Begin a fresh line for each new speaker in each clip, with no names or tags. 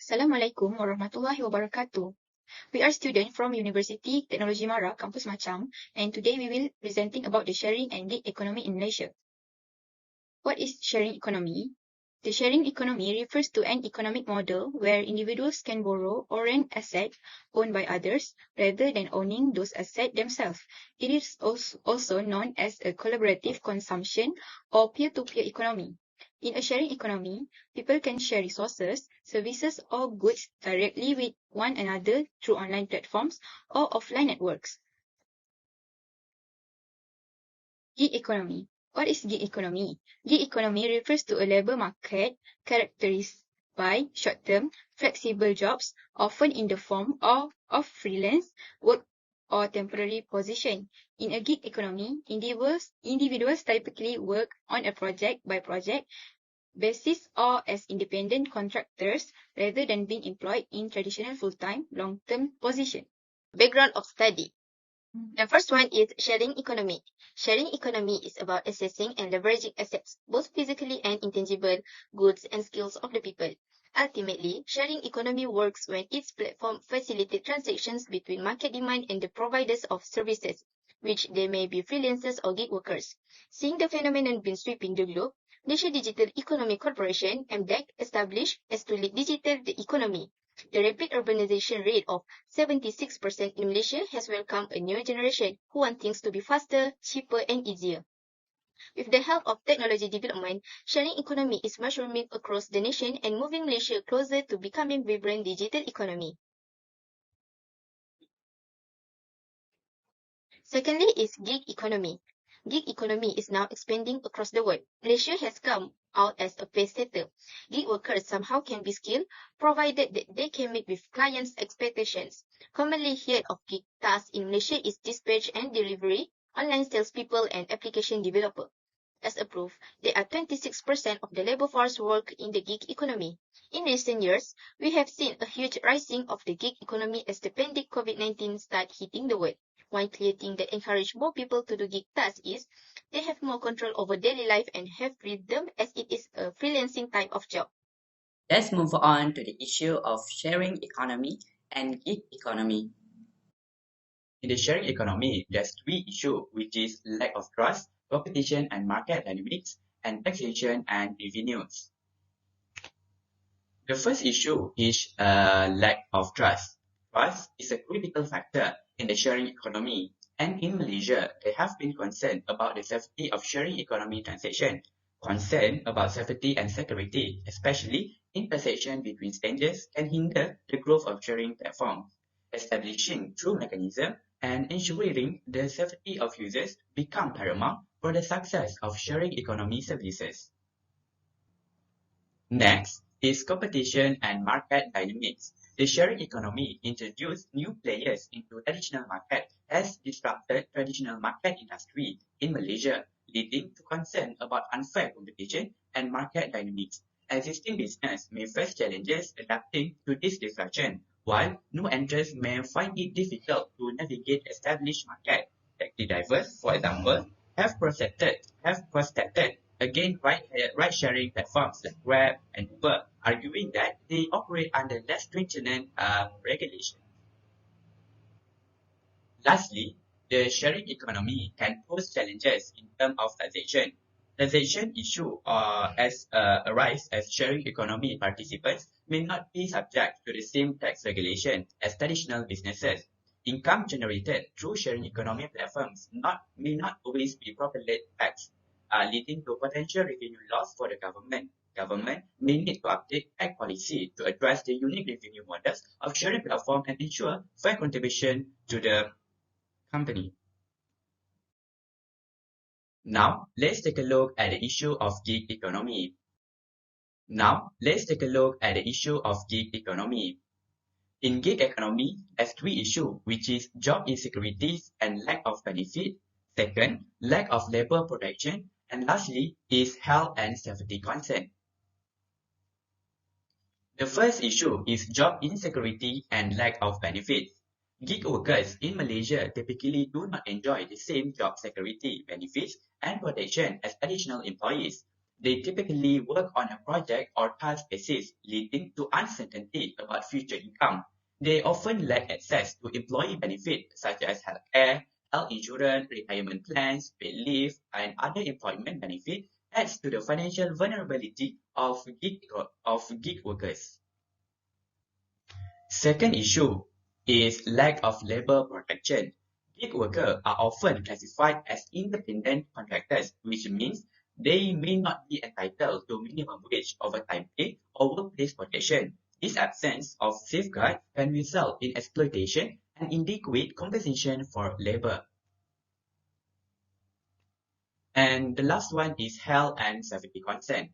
Assalamualaikum warahmatullahi wabarakatuh. We are students from University Teknologi Mara, Kampus Machang, and today we will presenting about the sharing and gig economy in Malaysia. What is sharing economy? The sharing economy refers to an economic model where individuals can borrow or rent assets owned by others rather than owning those assets themselves. It is also known as a collaborative consumption or peer-to-peer economy. In a sharing economy, people can share resources, services, or goods directly with one another through online platforms or offline networks. Gig economy. What is gig economy? Gig economy refers to a labor market characterized by short-term, flexible jobs, often in the form of freelance work or temporary position. In a gig economy, individuals typically work on a project-by-project basis or as independent contractors rather than being employed in traditional full-time, long-term position.
Background of study. The first one is sharing economy. Sharing economy is about accessing and leveraging assets, both physically and intangible, goods and skills of the people. Ultimately, sharing economy works when its platform facilitates transactions between market demand and the providers of services, which they may be freelancers or gig workers. Seeing the phenomenon been sweeping the globe, Malaysia Digital Economy Corporation, MDEC, established as to lead digital the economy. The rapid urbanization rate of 76% in Malaysia has welcomed a new generation who want things to be faster, cheaper, and easier. With the help of technology development, sharing economy is mushrooming across the nation and moving Malaysia closer to becoming vibrant digital economy. Secondly is gig economy. Gig economy is now expanding across the world. Malaysia has come out as a pace setter. Gig workers somehow can be skilled, provided that they can meet with clients' expectations. Commonly heard of gig tasks in Malaysia is dispatch and delivery, online salespeople, and application developer. As a proof, there are 26% of the labor force work in the gig economy. In recent years, we have seen a huge rising of the gig economy as the pandemic COVID-19 started hitting the world. One clear thing that encourages more people to do gig tasks is they have more control over daily life and have freedom as it is a freelancing type of job.
Let's move on to the issue of sharing economy and gig economy.
In the sharing economy, there's three issues, which is lack of trust, competition and market dynamics, and taxation and revenues. The first issue is lack of trust. Trust is a critical factor in the sharing economy, and in Malaysia, there have been concern about the safety of sharing economy transaction. Concern about safety and security, especially in transaction between strangers, can hinder the growth of sharing platforms. Establishing true mechanism and ensuring the safety of users become paramount for the success of sharing economy services. Next is competition and market dynamics. The sharing economy introduced new players into traditional market, has disrupted traditional market industry in Malaysia, leading to concern about unfair competition and market dynamics. Existing business may face challenges adapting to this disruption, while new entrants may find it difficult to navigate established market. Taxi drivers, for example, have protested against ride-sharing platforms like Grab and Uber, arguing that they operate under less stringent regulation. Lastly, the sharing economy can pose challenges in terms of taxation. Taxation issue arise as sharing economy participants may not be subject to the same tax regulation as traditional businesses. Income generated through sharing economy platforms may not always be properly taxed, leading to potential revenue loss for the government. Government may need to update tax policy to address the unique revenue models of sharing platform and ensure fair contribution to the company. Now, let's take a look at the issue of gig economy. In gig economy, there's three issues, which is job insecurities and lack of benefit. Second, lack of labor protection. And lastly, is health and safety concern. The first issue is job insecurity and lack of benefits. Gig workers in Malaysia typically do not enjoy the same job security, benefits, and protection as additional employees. They typically work on a project or task basis, leading to uncertainty about future income. They often lack access to employee benefits such as healthcare, health insurance, retirement plans, paid leave, and other employment benefits adds to the financial vulnerability of gig workers. Second issue is lack of labor protection. Gig workers are often classified as independent contractors, which means they may not be entitled to minimum wage, overtime pay, or workplace protection. This absence of safeguard can result in exploitation and inadequate compensation for labor. And the last one is health and safety concern.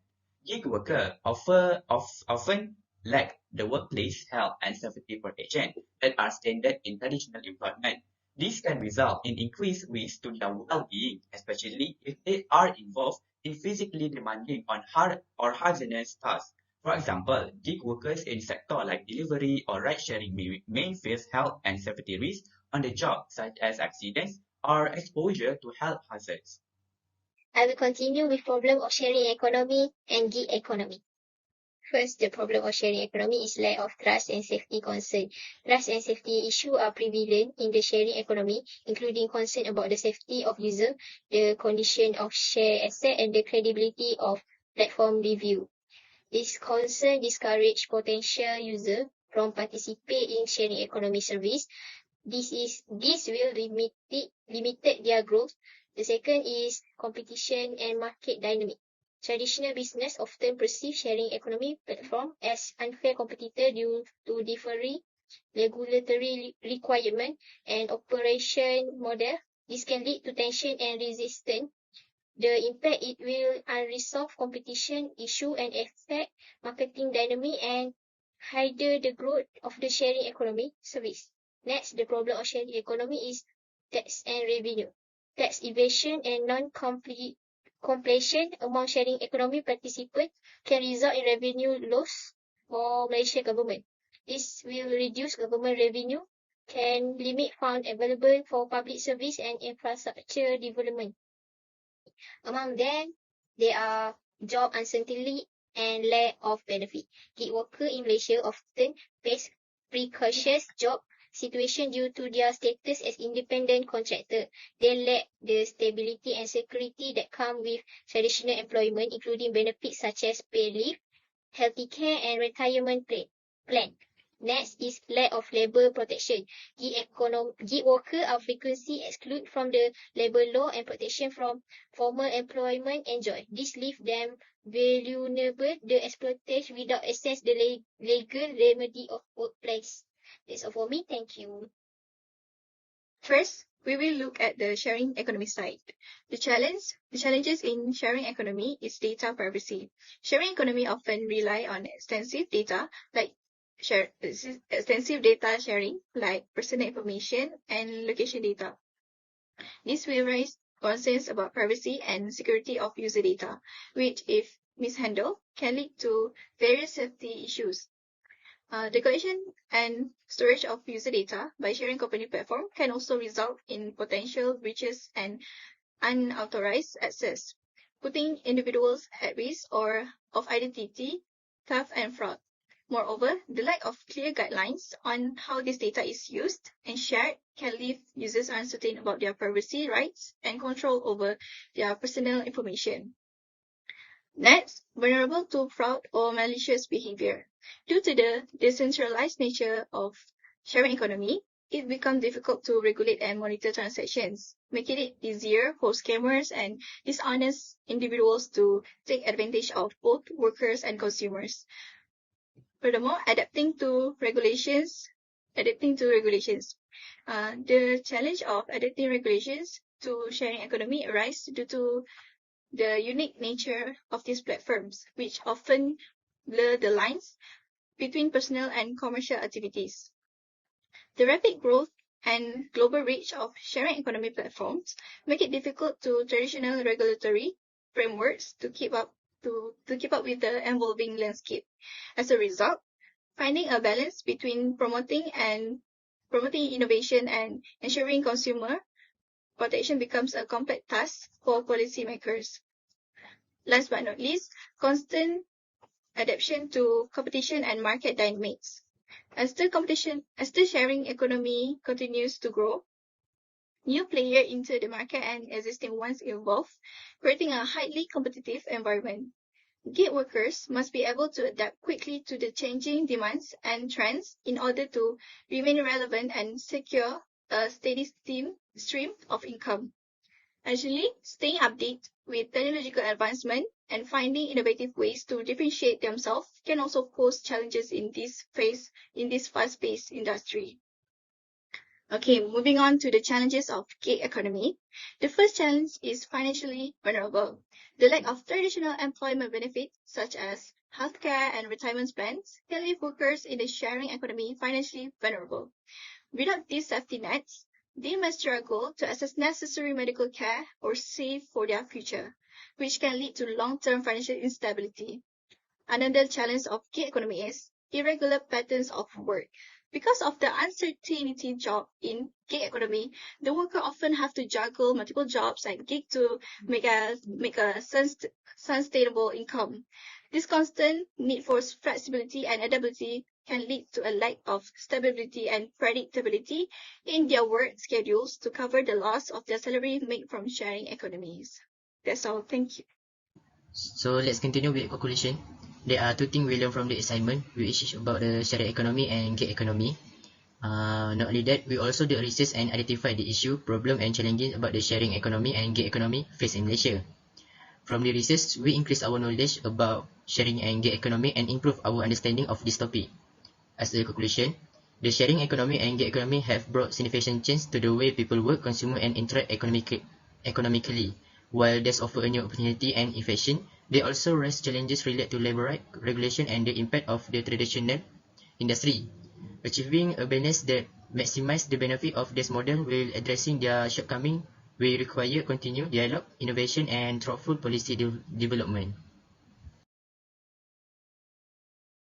Gig workers often lack the workplace health and safety protection that are standard in traditional employment. This can result in increased risk to their well-being, especially if they are involved in physically demanding on hard or hazardous tasks. For example, gig workers in sectors like delivery or ride-sharing may face health and safety risks on the job, such as accidents or exposure to health hazards.
I will continue with problem of sharing economy and gig economy. First, the problem of sharing economy is lack of trust and safety concern. Trust and safety issues are prevalent in the sharing economy, including concern about the safety of user, the condition of shared asset, and the credibility of platform review. This concern discourage potential user from participating in sharing economy service. This will limit their growth. The second is competition and market dynamic. Traditional business often perceive sharing economy platform as unfair competitor due to differing regulatory requirement and operation model. This can lead to tension and resistance. The impact it will unresolved competition issue and affect marketing dynamic and hinder the growth of the sharing economy service. Next, the problem of sharing economy is tax and revenue. Tax evasion and non-completion among sharing economy participants can result in revenue loss for Malaysia government. This will reduce government revenue, can limit funds available for public service and infrastructure development. Among them, there are job uncertainty and lack of benefit. Gig workers in Malaysia often face precarious job situation due to their status as independent contractor. They lack the stability and security that come with traditional employment, including benefits such as paid leave, healthcare, and retirement plan. Next is lack of labor protection. Gig workers are frequently excluded from the labor law and protection from formal employment enjoy. This leaves them vulnerable to exploitation without access to the legal remedy of workplace. That's all for me. Thank you.
First, we will look at the sharing economy side. The challenges in sharing economy is data privacy. Sharing economy often rely on extensive data sharing like personal information and location data. This will raise concerns about privacy and security of user data, which, if mishandled, can lead to various safety issues. The collection and storage of user data by sharing company platform can also result in potential breaches and unauthorized access, putting individuals at risk of identity theft and fraud. Moreover, the lack of clear guidelines on how this data is used and shared can leave users uncertain about their privacy rights and control over their personal information. Next, vulnerable to fraud or malicious behavior. Due to the decentralized nature of sharing economy, it becomes difficult to regulate and monitor transactions, making it easier for scammers and dishonest individuals to take advantage of both workers and consumers. Furthermore, adapting to regulations. The challenge of adapting regulations to sharing economy arises due to the unique nature of these platforms, which often blur the lines between personal and commercial activities. The rapid growth and global reach of sharing economy platforms make it difficult to traditional regulatory frameworks to keep up with the evolving landscape. As a result, finding a balance between promoting innovation and ensuring consumer protection becomes a complex task for policymakers. Last but not least, constant adaptation to competition and market dynamics. As the sharing economy continues to grow, new players enter the market and existing ones evolve, creating a highly competitive environment. Gig workers must be able to adapt quickly to the changing demands and trends in order to remain relevant and secure a steady stream of income. Actually, staying updated with technological advancement and finding innovative ways to differentiate themselves can also pose challenges in this fast-paced industry. Okay, moving on to the challenges of gig economy. The first challenge is financially vulnerable. The lack of traditional employment benefits such as healthcare and retirement plans can leave workers in the sharing economy financially vulnerable. Without these safety nets, they must struggle to access necessary medical care or save for their future, which can lead to long-term financial instability. Another challenge of gig economy is irregular patterns of work. Because of the uncertainty job in gig economy, the worker often have to juggle multiple jobs and gig to make a sustainable income. This constant need for flexibility and adaptability can lead to a lack of stability and predictability in their work schedules to cover the loss of their salary made from sharing economies. That's all. Thank you.
So let's continue with conclusion. There are two things we learn from the assignment, which is about the sharing economy and gig economy. Not only that, we also do research and identify the issue, problem and challenges about the sharing economy and gig economy faced in Malaysia. From the research, we increase our knowledge about sharing and gig economy and improve our understanding of this topic. As a conclusion, the sharing economy and gig economy have brought significant change to the way people work, consume and interact economically. While this offers a new opportunity and innovation, they also raise challenges related to labor rights, regulation and the impact of the traditional industry. Achieving a balance that maximizes the benefit of this model while addressing their shortcomings will require continued dialogue, innovation and thoughtful policy development.